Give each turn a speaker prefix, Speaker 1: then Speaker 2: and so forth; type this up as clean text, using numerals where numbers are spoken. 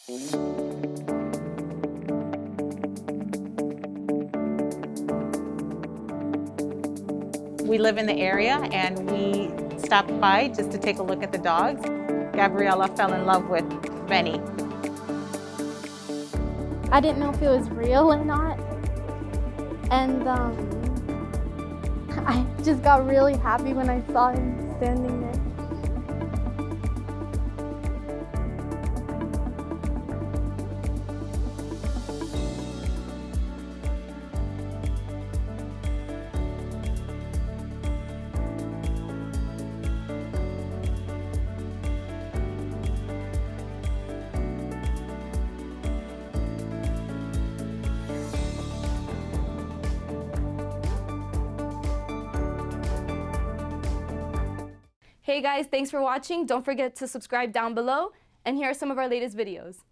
Speaker 1: We live in the area and we stopped by just to take a look at the dogs. Gabriella fell in love with Benny.
Speaker 2: I didn't know if it was real or not. And I just got really happy when I saw him standing there.
Speaker 3: Hey guys, thanks for watching. Don't forget to subscribe down below, and here are some of our latest videos.